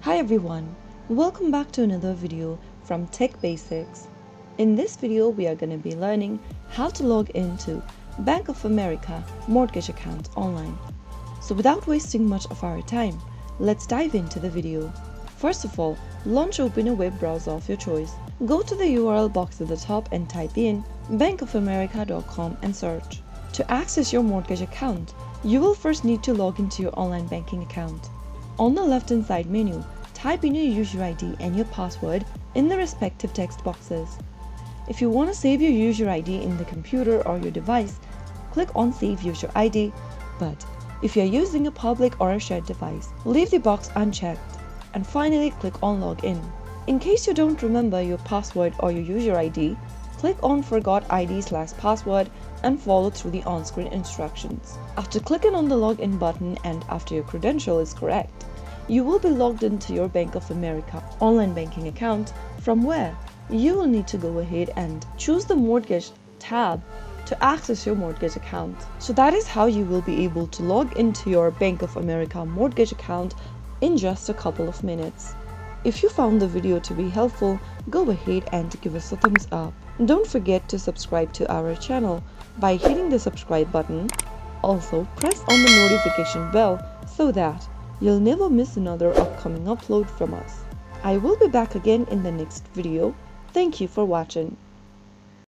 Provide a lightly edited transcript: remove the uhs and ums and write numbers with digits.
Hi everyone, welcome back to another video from Tech Basics. In this video we are going to be learning how to log into Bank of America mortgage account online. So without wasting much of our time, let's dive into the video. First of all, launch open a web browser of your choice. Go to the URL box at the top and type in bankofamerica.com and search. To access your mortgage account, you will first need to log into your online banking account. On the left-hand side menu, type in your user ID and your password in the respective text boxes. If you want to save your user ID in the computer or your device, click on Save User ID, but if you are using a public or a shared device, leave the box unchecked, and finally click on Login. In case you don't remember your password or your user ID, click on Forgot ID/password and follow through the on-screen instructions. After clicking on the Login button and after your credential is correct, you will be logged into your Bank of America online banking account, from where you will need to go ahead and choose the Mortgage tab to access your mortgage account. So that is how you will be able to log into your Bank of America mortgage account in just a couple of minutes. If you found the video to be helpful, go ahead and give us a thumbs up. Don't forget to subscribe to our channel by hitting the subscribe button. Also, press on the notification bell so that you'll never miss another upcoming upload from us. I will be back again in the next video. Thank you for watching.